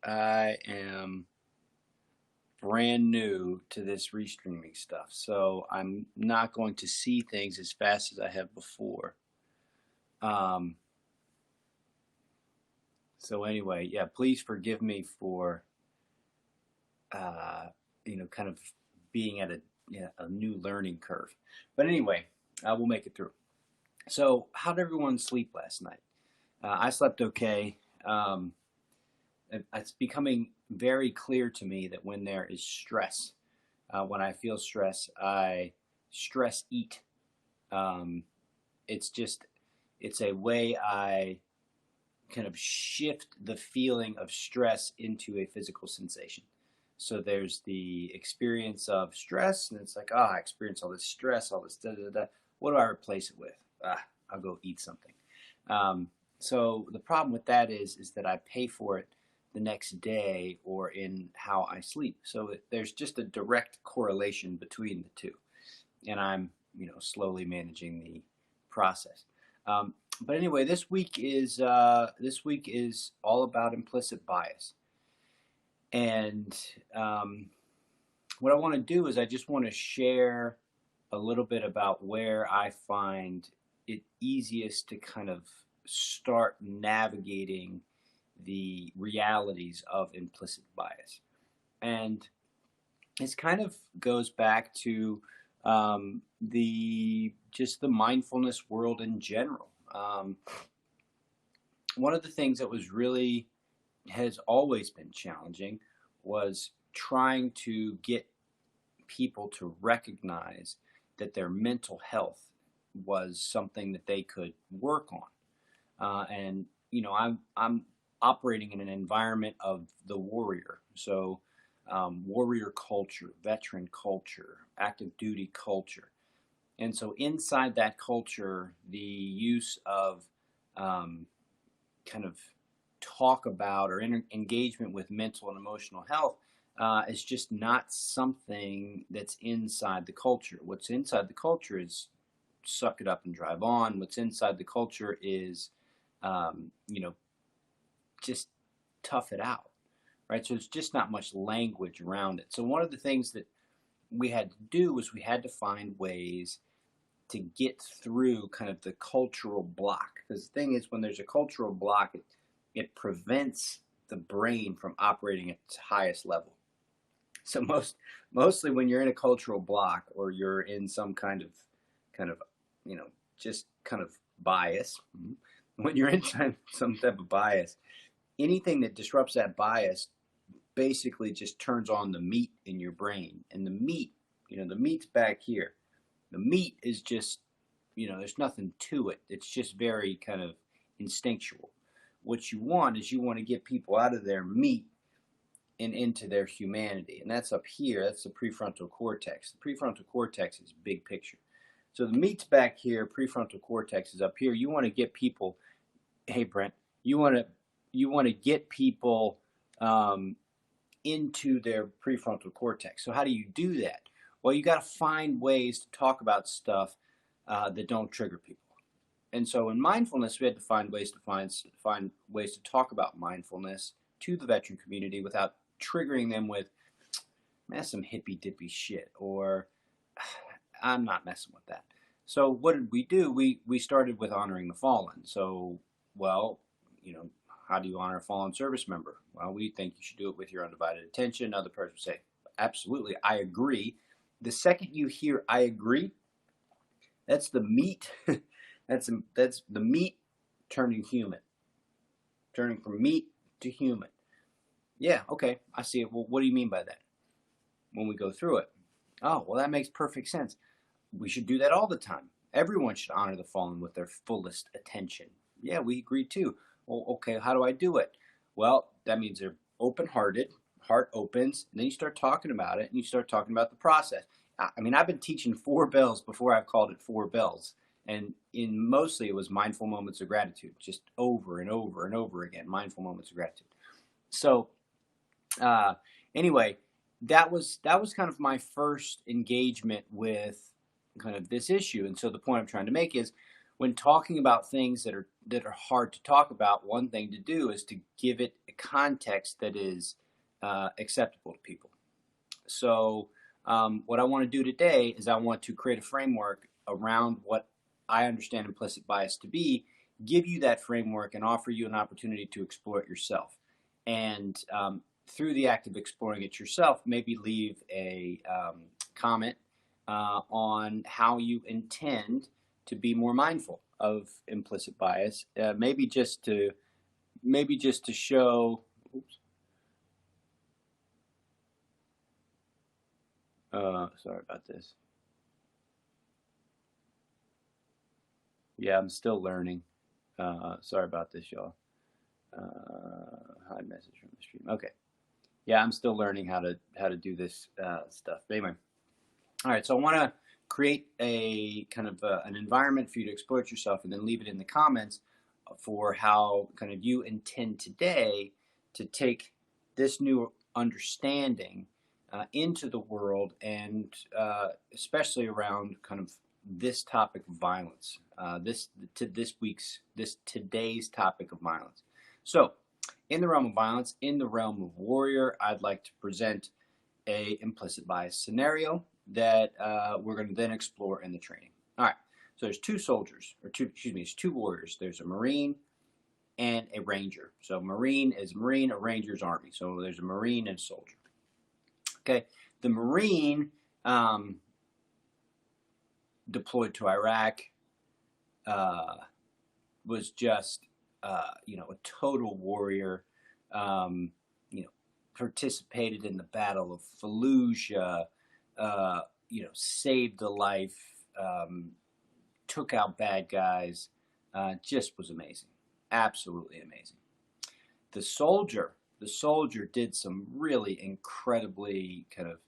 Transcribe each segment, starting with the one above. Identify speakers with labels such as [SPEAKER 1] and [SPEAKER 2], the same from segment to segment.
[SPEAKER 1] I am brand new to this restreaming stuff, so I'm not going to see things as fast as I have before. Um, so anyway, yeah, please forgive me for uh, kind of being at a new learning curve. But anyway, we'll make it through. So, how did everyone sleep last night? I slept okay. Um, it's becoming very clear to me that when there is stress, when I feel stress, I stress eat. Um, it's just, it's a way I kind of shift the feeling of stress into a physical sensation. So there's the experience of stress, and it's like, I experience all this stress, all this da da da. What do I replace it with? I'll go eat something. Um, so the problem with that is that I pay for it the next day or in how I sleep. So there's just a direct correlation between the two, and I'm slowly managing the process. But anyway, this week is all about implicit bias, and um, what I want to do is I just want to share a little bit about where I find it easiest to kind of start navigating the realities of implicit bias. And this kind of goes back to the just the mindfulness world in general. One of the things that was really has always been challenging was trying to get people to recognize that their mental health was something that they could work on. And I'm operating in an environment of the warrior, so warrior culture, veteran culture, active duty culture, and so inside that culture, the use of um, kind of talk about or engagement with mental and emotional health is just not something that's inside the culture. What's inside the culture is suck it up and drive on. What's inside the culture is, um, you know, just tough it out, right? So it's just not much language around it. So one of the things that we had to do was we had to find ways to get through kind of the cultural block. Because the thing is, when there's a cultural block, it prevents the brain from operating at its highest level. So mostly when you're in a cultural block or you're in some kind of just kind of bias, when you're in some type of bias, anything that disrupts that bias basically just turns on the meat in your brain. And the meat's back here. The meat is just, there's nothing to it. It's just very kind of instinctual. What you want is you want to get people out of their meat and into their humanity. And that's up here. That's the prefrontal cortex. The prefrontal cortex is big picture. So the meat's back here. Prefrontal cortex is up here. You want to get people. Hey, Brent. You want to get people into their prefrontal cortex. So how do you do that? Well, you got to find ways to talk about stuff that don't trigger people. And so in mindfulness, we had to find ways to talk about mindfulness to the veteran community without triggering them with some hippy dippy shit or I'm not messing with that. So what did we do? We started with honoring the fallen. So well, how do you honor a fallen service member? Well, we think you should do it with your undivided attention. Another person would say, absolutely, I agree. The second you hear I agree, that's the meat. that's the meat turning human. Turning from meat to human. Yeah, okay, I see it. Well, what do you mean by that? When we go through it. Oh, well, that makes perfect sense. We should do that all the time. Everyone should honor the fallen with their fullest attention. Yeah, we agree too. Well, okay, how do I do it? Well, that means they're open-hearted, heart opens, and then you start talking about it, and you start talking about the process. I mean, I've been teaching 4 bells before I've called it 4 bells. And mostly it was mindful moments of gratitude, just over and over and over again, mindful moments of gratitude. So uh, anyway, that was kind of my first engagement with kind of this issue. And so the point I'm trying to make is when talking about things that are hard to talk about, one thing to do is to give it a context that is acceptable to people. So what I want to do today is I want to create a framework around what I understand implicit bias to be, give you that framework, and offer you an opportunity to explore it yourself. And through the act of exploring it yourself, maybe leave a comment on how you intend to be more mindful of implicit bias. Maybe just to show. Oops. Sorry about this. Yeah, I'm still learning. Sorry about this, y'all. Hide message from the stream. Okay. Yeah, I'm still learning how to do this stuff. But anyway, all right. So I want to create a kind of an environment for you to explore it yourself, and then leave it in the comments for how kind of you intend today to take this new understanding into the world, and especially around kind of this topic of violence. Today's topic of violence. So, in the realm of violence, in the realm of warrior, I'd like to present a implicit bias scenario that we're going to then explore in the training. All right. So there's two warriors. There's a Marine and a Ranger. So Marine is Marine, a Ranger is Army. So there's a Marine and a soldier. Okay. The Marine deployed to Iraq was just a total warrior. Participated in the Battle of Fallujah. Saved a life. Took out bad guys. Just was amazing. Absolutely amazing. The soldier did some really incredibly kind of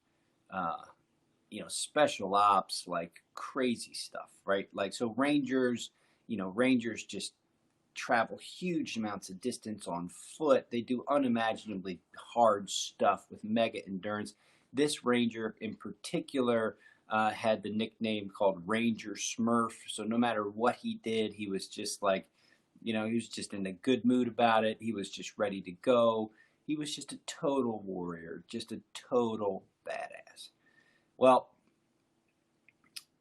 [SPEAKER 1] special ops, like crazy stuff, right? Like, so Rangers just travel huge amounts of distance on foot. They do unimaginably hard stuff with mega endurance. This Ranger in particular had the nickname called Ranger Smurf. So no matter what he did, he was just like, he was just in a good mood about it. He was just ready to go. He was just a total warrior, just a total badass. Well,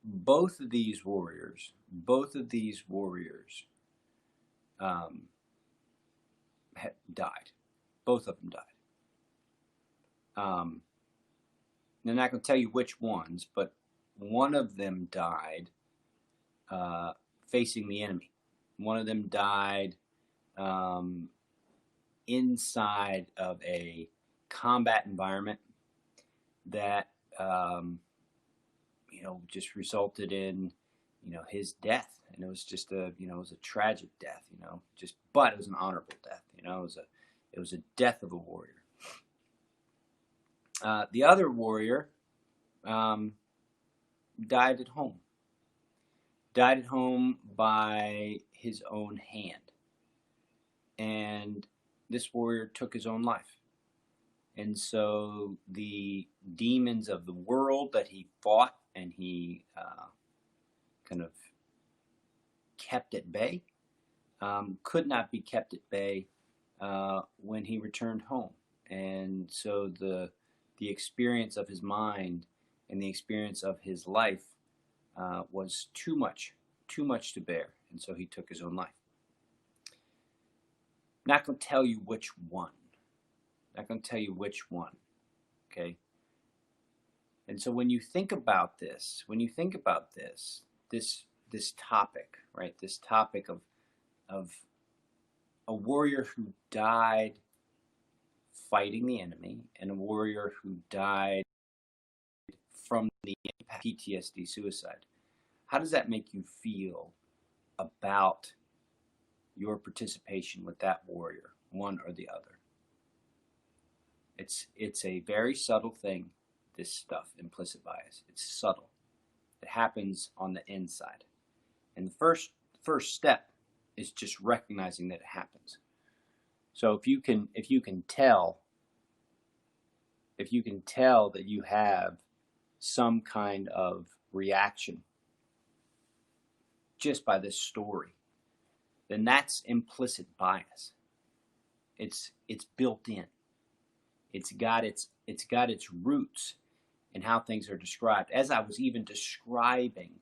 [SPEAKER 1] both of these warriors died. Both of them died. I'm not going to tell you which ones, but one of them died facing the enemy. One of them died inside of a combat environment that just resulted in his death. And it was just it was a tragic death, but it was an honorable death. It was a death of a warrior. The other warrior died at home. Died at home by his own hand. And this warrior took his own life. And so the demons of the world that he fought and he kind of kept at bay could not be kept at bay when he returned home. And so the experience of his mind and the experience of his life was too much to bear. And so he took his own life. Not going to tell you which one. Okay? And so when you think about this, this topic, right? This topic of a warrior who died fighting the enemy and a warrior who died from the PTSD suicide. How does that make you feel about your participation with that warrior, one or the other? It's a very subtle thing, this stuff, implicit bias. It's subtle. It happens on the inside. And the first step is just recognizing that it happens. So if you can tell that you have some kind of reaction just by this story, then that's implicit bias. It's built in. It's got its roots in how things are described. As I was even describing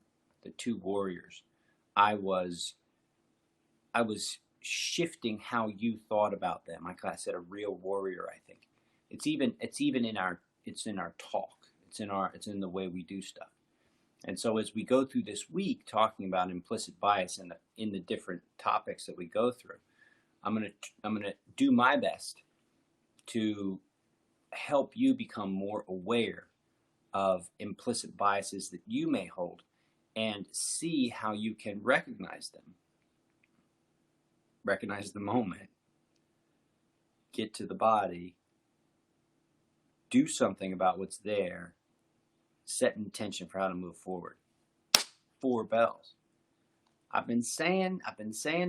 [SPEAKER 1] the two warriors, I was I was shifting how you thought about them. Like I said, a real warrior. I think it's even in our talk. It's in the way we do stuff. And so as we go through this week talking about implicit bias and in the different topics that we go through, I'm gonna do my best to help you become more aware of implicit biases that you may hold and see how you can recognize them, recognize the moment, get to the body, do something about what's there, set intention for how to move forward. 4 bells. I've been saying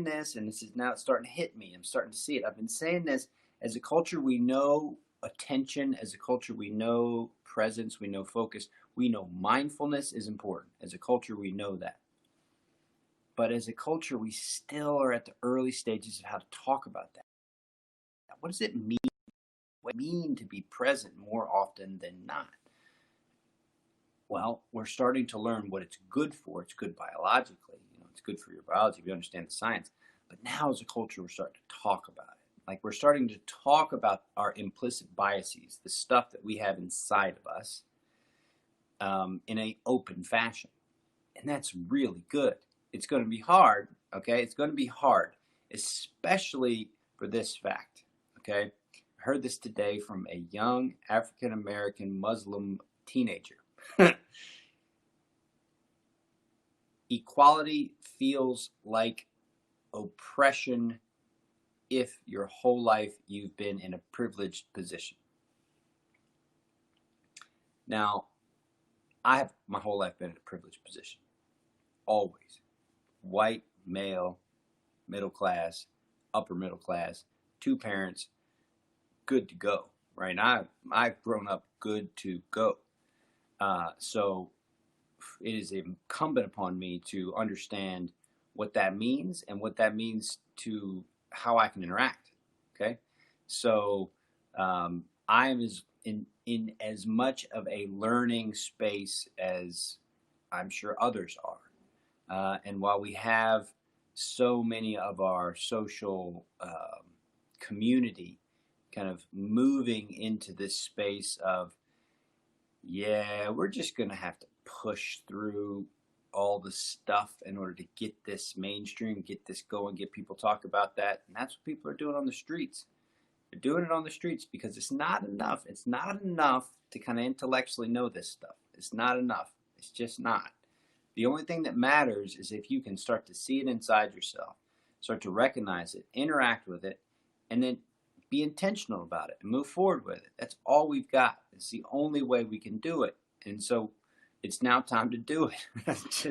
[SPEAKER 1] this, and this is now starting to hit me. I'm starting to see it. I've been saying this. As a culture, we know attention. As a culture, we know presence. We know focus. We know mindfulness is important. As a culture, we know that. But as a culture, we still are at the early stages of how to talk about that. What does it mean? What does it mean to be present more often than not? Well, we're starting to learn what it's good for. It's good biologically. It's good for your biology if you understand the science. But now as a culture, we're starting to talk about it. Like we're starting to talk about our implicit biases, the stuff that we have inside of us, in an open fashion. And that's really good. It's going to be hard, okay? It's going to be hard, especially for this fact, okay? I heard this today from a young African-American Muslim teenager. Equality feels like oppression if your whole life you've been in a privileged position. Now, I have my whole life been in a privileged position. Always. White, male, middle class, upper middle class, 2 parents, good to go, right? I've grown up good to go. So it is incumbent upon me to understand what that means and what that means to how I can interact. Okay, so I am in as much of a learning space as I'm sure others are. And while we have so many of our social community kind of moving into this space of, yeah, we're just going to have to push through all the stuff in order to get this mainstream, get this going, get people talk about that. And that's what people are doing on the streets. They're doing it on the streets because it's not enough. It's not enough to kind of intellectually know this stuff. It's not enough. It's just not. The only thing that matters is if you can start to see it inside yourself, start to recognize it, interact with it, and then be intentional about it and move forward with it. That's all we've got. It's the only way we can do it. And so it's now time to do it. It's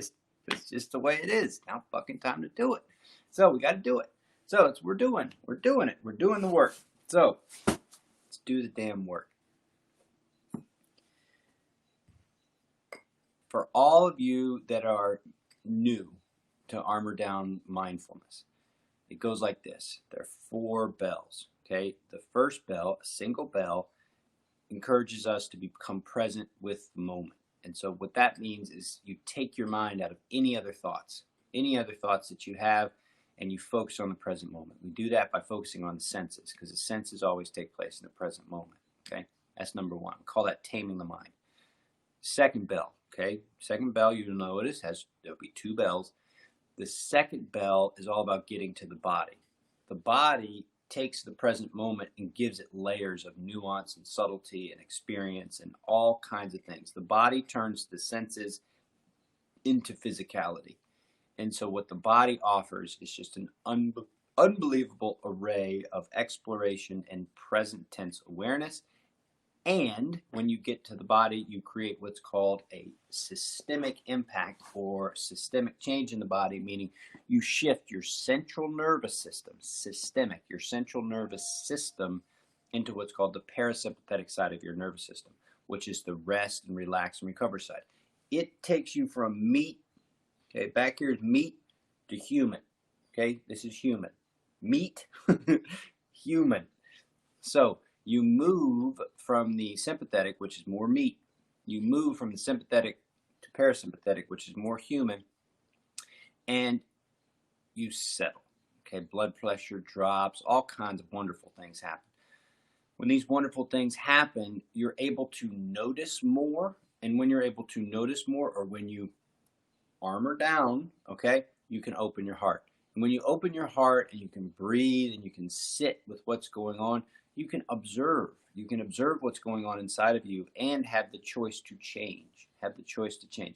[SPEAKER 1] just the way it is. Now fucking time to do it. So we got to do it. So we're doing it. We're doing the work. So let's do the damn work. For all of you that are new to Armor Down Mindfulness, it goes like this. There are 4 bells. Okay, the first bell, a single bell, encourages us to become present with the moment. And so what that means is you take your mind out of any other thoughts that you have, and you focus on the present moment. We do that by focusing on the senses, because the senses always take place in the present moment. Okay, that's number 1. We call that taming the mind. Second bell. Okay, second bell, you notice there'll be 2 bells. The second bell is all about getting to the body. The body takes the present moment and gives it layers of nuance and subtlety and experience and all kinds of things. The body turns the senses into physicality. And so what the body offers is just an unbelievable array of exploration and present tense awareness. And when you get to the body, you create what's called a systemic impact or systemic change in the body, meaning you shift your central nervous system, your central nervous system into what's called the parasympathetic side of your nervous system, which is the rest and relax and recover side. It takes you from meat, okay, back here is meat, to human. Okay, this is human. Meat, human. So you move from the sympathetic, which is more meat. You move from the sympathetic to parasympathetic, which is more human, and you settle. Okay, blood pressure drops, all kinds of wonderful things happen. When these wonderful things happen, you're able to notice more. And when you're able to notice more, or when you armor down, okay, you can open your heart. And when you open your heart and you can breathe and you can sit with what's going on, you can observe. You can observe what's going on inside of you and have the choice to change. Have the choice to change.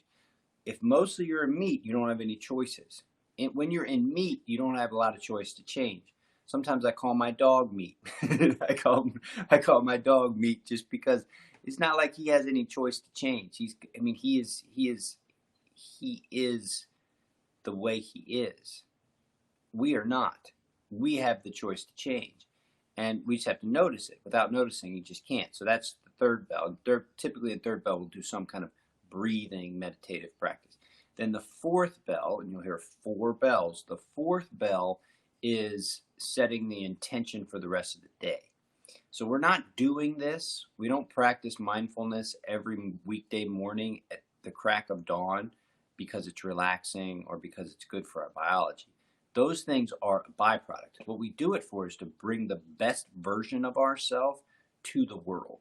[SPEAKER 1] If mostly you're in meat, you don't have any choices. And when you're in meat, you don't have a lot of choice to change. Sometimes I call my dog meat. I call my dog meat just because it's not like he has any choice to change. He is the way he is. We are not. We have the choice to change. And we just have to notice it. Without noticing, you just can't. So that's the third bell. Typically, the third bell will do some kind of breathing meditative practice. Then the fourth bell, and you'll hear 4 bells. The fourth bell is setting the intention for the rest of the day. So we're not doing this. We don't practice mindfulness every weekday morning at the crack of dawn because it's relaxing or because it's good for our biology. Those things are a byproduct. What we do it for is to bring the best version of ourselves to the world.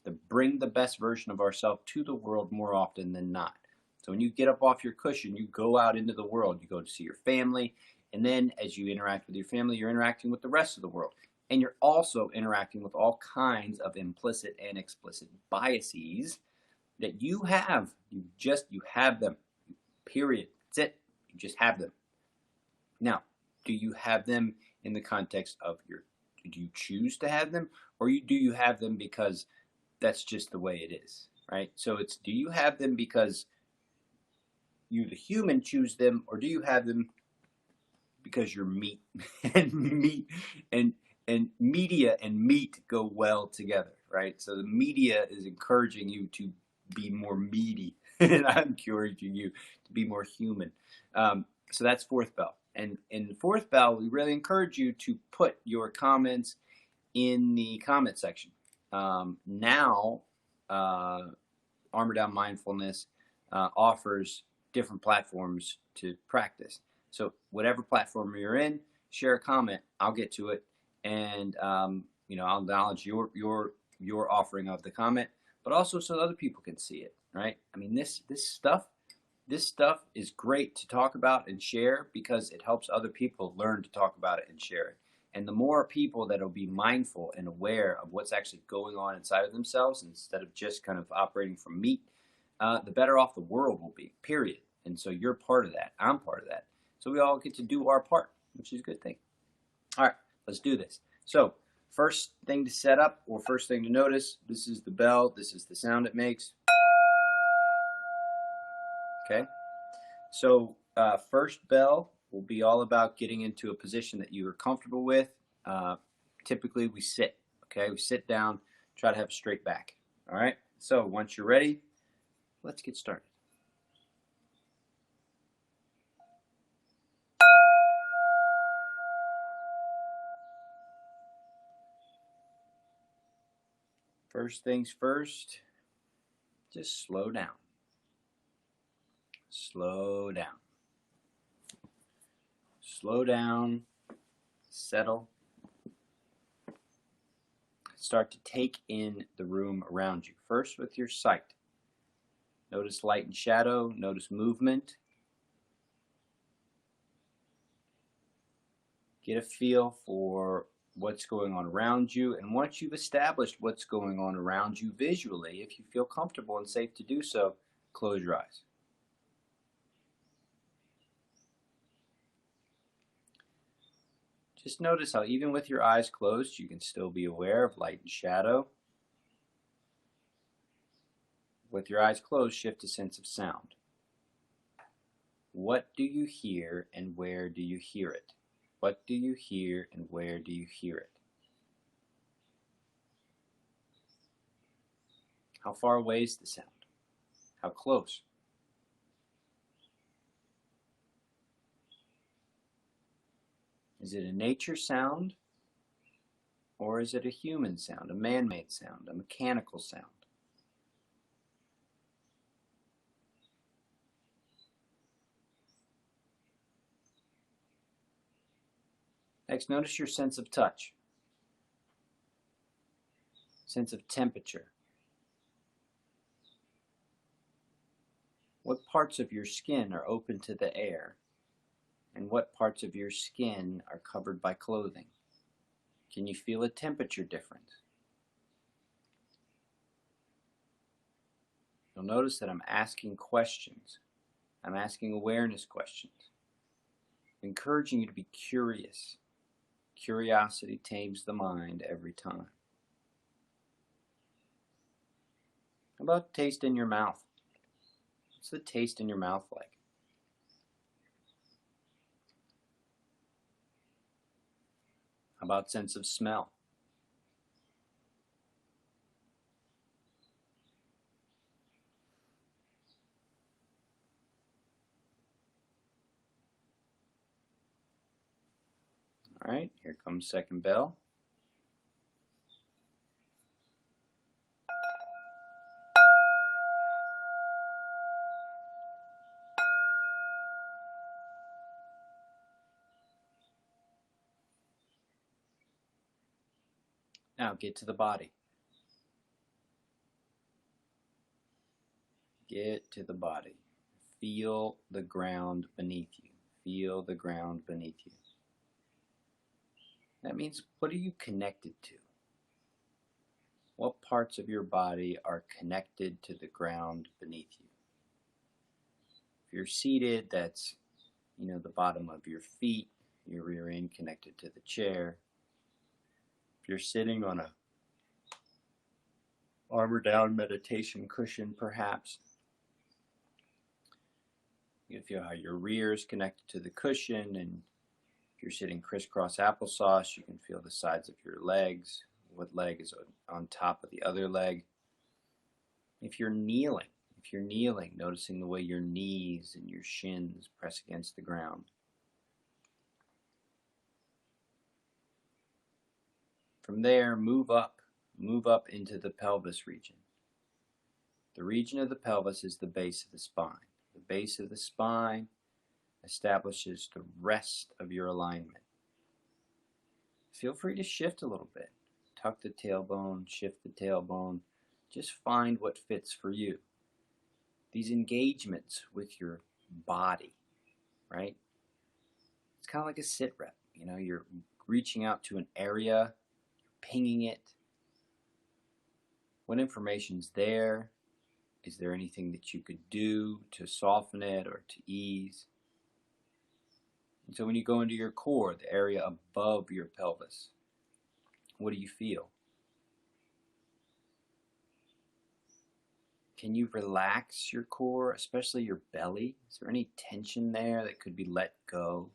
[SPEAKER 1] To bring the best version of ourselves to the world more often than not. So when you get up off your cushion, you go out into the world. You go to see your family. And then as you interact with your family, you're interacting with the rest of the world. And you're also interacting with all kinds of implicit and explicit biases that you have. You have them. Period. That's it. You just have them. Now, do you have them in the context of do you choose to have them, or do you have them because that's just the way it is, right? So it's, do you have them because you, the human, choose them, or do you have them because you're meat and media and meat go well together, right? So the media is encouraging you to be more meaty, and I'm encouraging you to be more human. So that's fourth bell. And in the fourth bell, we really encourage you to put your comments in the comment section. Now, Armor Down Mindfulness offers different platforms to practice. So whatever platform you're in, share a comment. I'll get to it, and I'll acknowledge your offering of the comment, but also so other people can see it. Right? I mean, this stuff is great to talk about and share because it helps other people learn to talk about it and share it. And the more people that will be mindful and aware of what's actually going on inside of themselves instead of just kind of operating from meat, the better off the world will be, period. And so you're part of that. I'm part of that. So we all get to do our part, which is a good thing. All right, let's do this. So first thing to set up, or first thing to notice, this is the bell. This is the sound it makes. Okay, so first bell will be all about getting into a position that you are comfortable with. Typically we sit, okay? We sit down, try to have a straight back, all right? So once you're ready, let's get started. First things first, just slow down. Slow down. Slow down, settle. Start to take in the room around you. First with your sight. Notice light and shadow, notice movement. Get a feel for what's going on around you, and once you've established what's going on around you visually, if you feel comfortable and safe to do so, close your eyes. Just notice how even with your eyes closed, you can still be aware of light and shadow. With your eyes closed, shift to sense of sound. What do you hear and where do you hear it? What do you hear and where do you hear it? How far away is the sound? How close? Is it a nature sound? Or is it a human sound, a man-made sound, a mechanical sound? Next, notice your sense of touch, sense of temperature. What parts of your skin are open to the air, and what parts of your skin are covered by clothing? Can you feel a temperature difference? You'll notice that I'm asking questions. I'm asking awareness questions, encouraging you to be curious. Curiosity tames the mind every time. How about taste in your mouth? What's the taste in your mouth like? How about sense of smell? All right, here comes second bell. Now get to the body. Get to the body. Feel the ground beneath you. Feel the ground beneath you. That means, what are you connected to? What parts of your body are connected to the ground beneath you? If you're seated, that's, the bottom of your feet, your rear end connected to the chair. If you're sitting on a armor down meditation cushion, perhaps, you can feel how your rear is connected to the cushion, and if you're sitting crisscross applesauce, you can feel the sides of your legs, what leg is on top of the other leg. If you're kneeling, noticing the way your knees and your shins press against the ground. From there, move up into the pelvis region. The region of the pelvis is the base of the spine. The base of the spine establishes the rest of your alignment. Feel free to shift a little bit. Tuck the tailbone, shift the tailbone. Just find what fits for you. These engagements with your body, right? It's kind of like a sit rep. You're reaching out to an area, pinging it. What information's there? Is there anything that you could do to soften it or to ease? And so when you go into your core, the area above your pelvis, what do you feel? Can you relax your core, especially your belly? Is there any tension there that could be let go?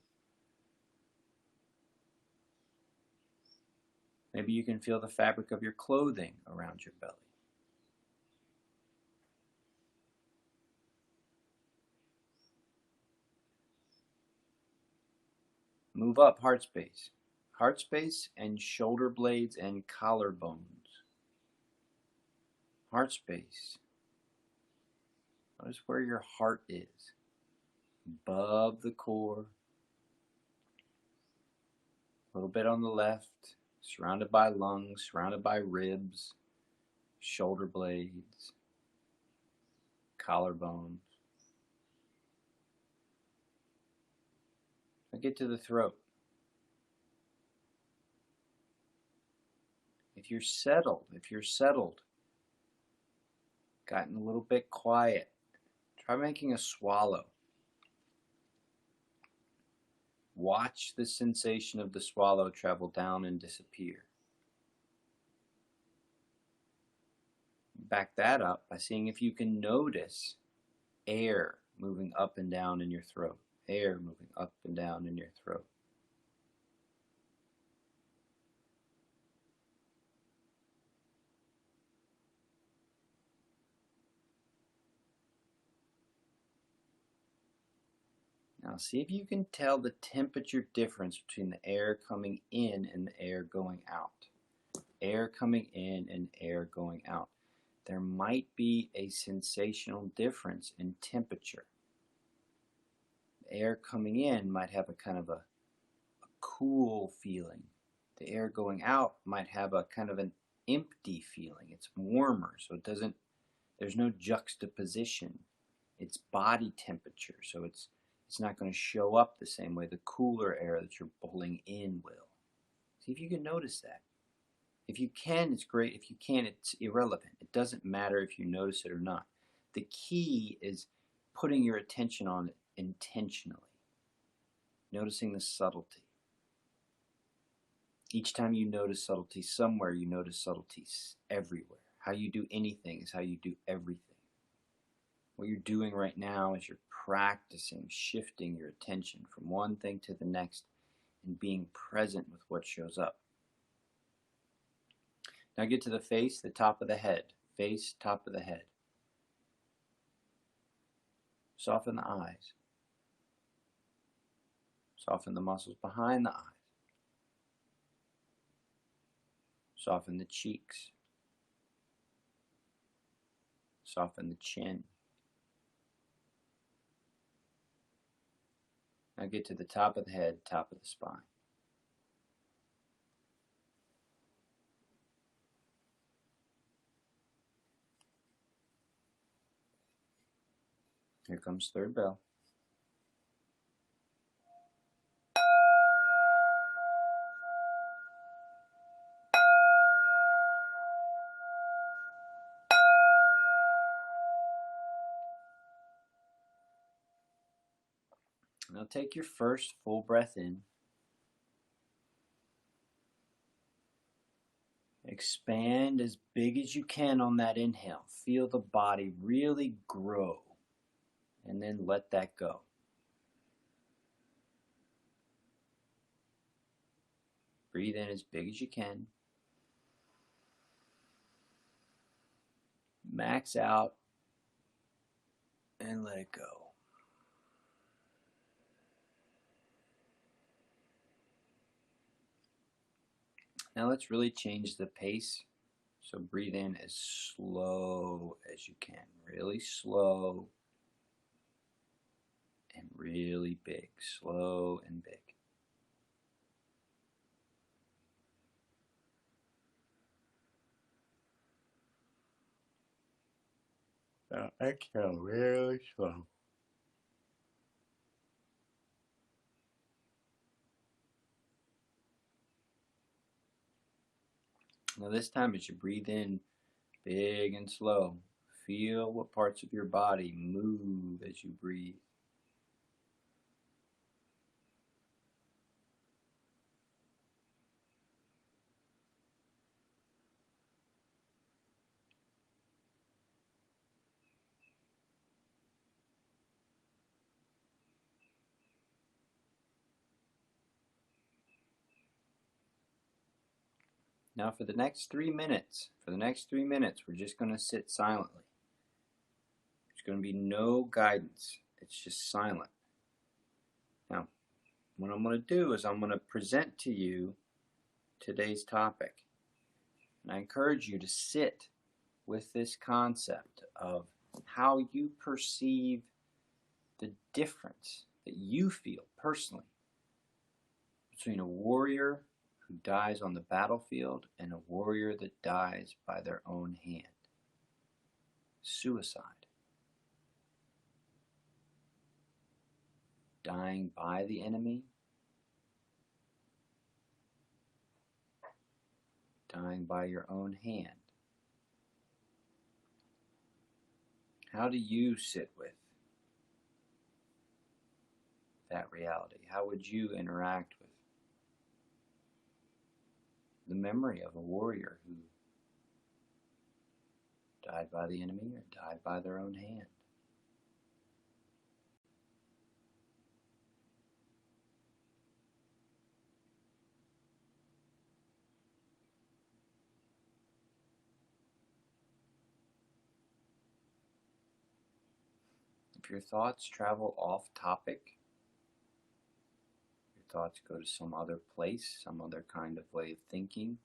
[SPEAKER 1] Maybe you can feel the fabric of your clothing around your belly. Move up heart space. Heart space and shoulder blades and collarbones. Heart space. Notice where your heart is. Above the core. A little bit on the left. Surrounded by lungs, surrounded by ribs, shoulder blades, collarbones. Now get to the throat. If you're settled, gotten a little bit quiet, try making a swallow. Watch the sensation of the swallow travel down and disappear. Back that up by seeing if you can notice air moving up and down in your throat. Air moving up and down in your throat. Now see if you can tell the temperature difference between the air coming in and the air going out. air coming in and air going out. There might be a sensational difference in temperature. The air coming in might have a kind of a cool feeling. The air going out might have a kind of an empty feeling. It's warmer, so there's no juxtaposition. It's body temperature, so it's not going to show up the same way the cooler air that you're pulling in will. See if you can notice that. If you can, it's great. If you can't, it's irrelevant. It doesn't matter if you notice it or not. The key is putting your attention on it intentionally, noticing the subtlety. Each time you notice subtlety somewhere, you notice subtleties everywhere. How you do anything is how you do everything. What you're doing right now is you're practicing shifting your attention from one thing to the next and being present with what shows up. Now get to the face, the top of the head. Face, top of the head. Soften the eyes. Soften the muscles behind the eyes. Soften the cheeks. Soften the chin. Now get to the top of the head, top of the spine. Here comes third bell. Now take your first full breath in. Expand as big as you can on that inhale. Feel the body really grow. And then let that go. Breathe in as big as you can. Max out. And let it go. Now let's really change the pace. So breathe in as slow as you can. Really slow and really big. Slow and big. Now exhale really slow. Now this time as you breathe in big and slow, feel what parts of your body move as you breathe. Now for the next 3 minutes, we're just going to sit silently. There's going to be no guidance. It's just silent. Now, what I'm going to do is I'm going to present to you today's topic. And I encourage you to sit with this concept of how you perceive the difference that you feel personally between a warrior who dies on the battlefield and a warrior that dies by their own hand. Suicide. Dying by the enemy. Dying by your own hand. How do you sit with that reality? How would you interact with the memory of a warrior who died by the enemy or died by their own hand? If your thoughts travel off topic, your thoughts go to some other place, some other kind of way of thinking,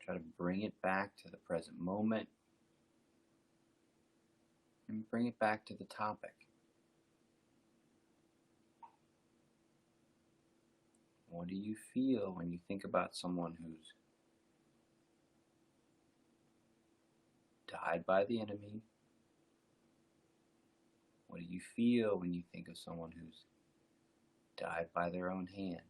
[SPEAKER 1] Try to bring it back to the present moment and bring it back to the topic. What do you feel when you think about someone who's died by the enemy? What do you feel when you think of someone who's died by their own hand?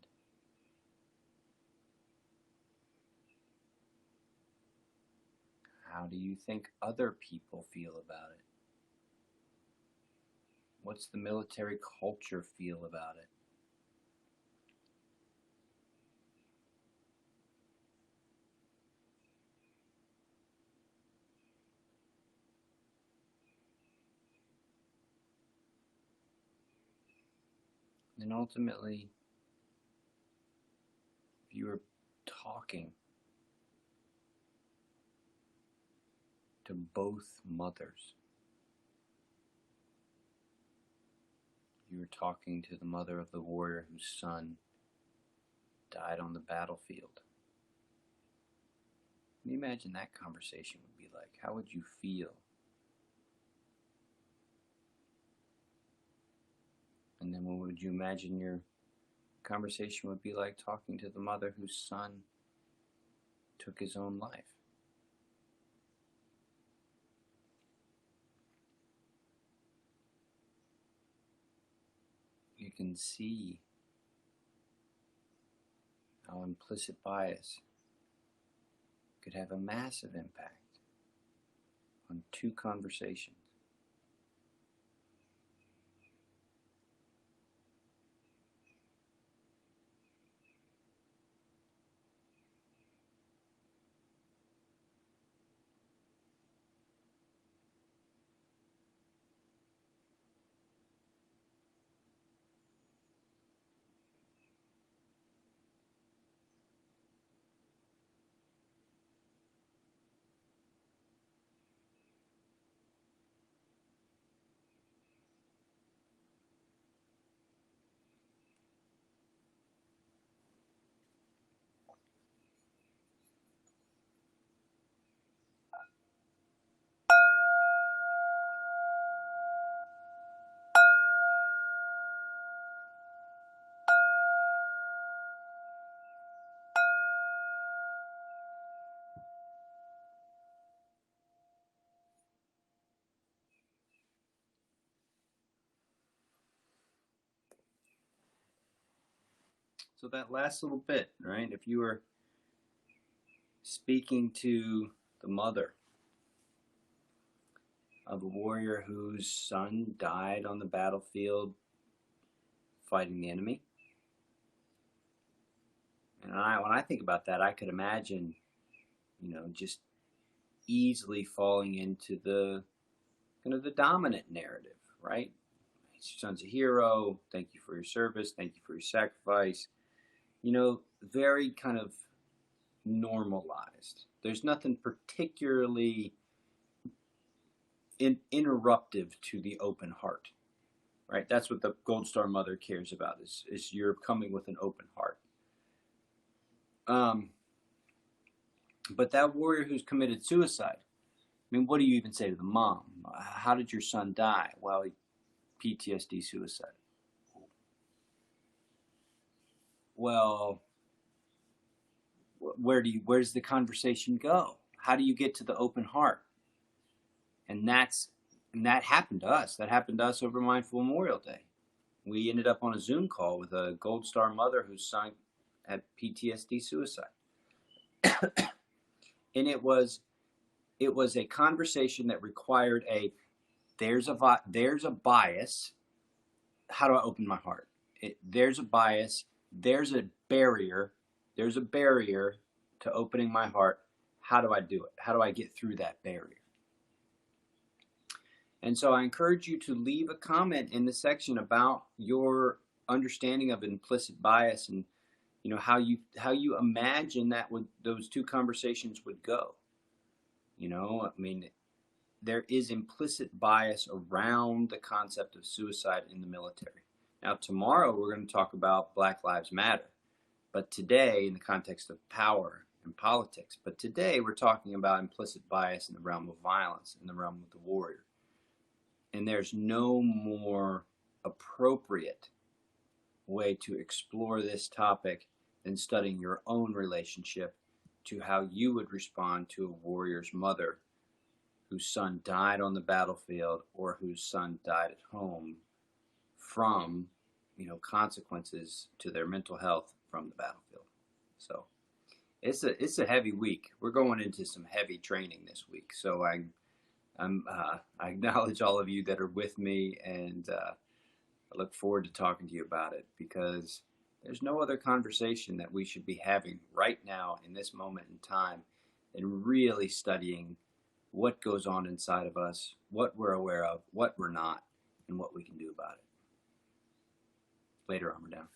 [SPEAKER 1] How do you think other people feel about it? What's the military culture feel about it? And ultimately, if you were talking to both mothers, you were talking to the mother of the warrior whose son died on the battlefield. Can you imagine that conversation would be like? How would you feel? And then what would you imagine your conversation would be like talking to the mother whose son took his own life? You can see how implicit bias could have a massive impact on two conversations. So that last little bit, right? If you were speaking to the mother of a warrior whose son died on the battlefield fighting the enemy, and when I think about that, I could imagine, just easily falling into the kind of the dominant narrative, right? Your son's a hero. Thank you for your service. Thank you for your sacrifice. Very kind of normalized. There's nothing particularly interruptive to the open heart, right? That's what the Gold Star Mother cares about is you're coming with an open heart. But that warrior who's committed suicide, I mean, what do you even say to the mom? How did your son die? Well, PTSD suicide. Well, where's the conversation go? How do you get to the open heart? And that happened to us. That happened to us over Mindful Memorial Day. We ended up on a Zoom call with a Gold Star mother whose son had PTSD suicide. And it was a conversation that required there's a bias. How do I open my heart? There's a bias. There's a barrier. There's a barrier to opening my heart. How do I do it? How do I get through that barrier? And so I encourage you to leave a comment in the section about your understanding of implicit bias and how you imagine those two conversations would go. I mean, there is implicit bias around the concept of suicide in the military. Now, tomorrow we're going to talk about Black Lives Matter. But today, in the context of power and politics, but today we're talking about implicit bias in the realm of violence, in the realm of the warrior. And there's no more appropriate way to explore this topic than studying your own relationship to how you would respond to a warrior's mother whose son died on the battlefield or whose son died at home from, consequences to their mental health from the battlefield. So it's a heavy week. We're going into some heavy training this week. So I acknowledge all of you that are with me, and I look forward to talking to you about it, because there's no other conversation that we should be having right now in this moment in time than really studying what goes on inside of us, what we're aware of, what we're not, and what we can do about it. Later on, we're down.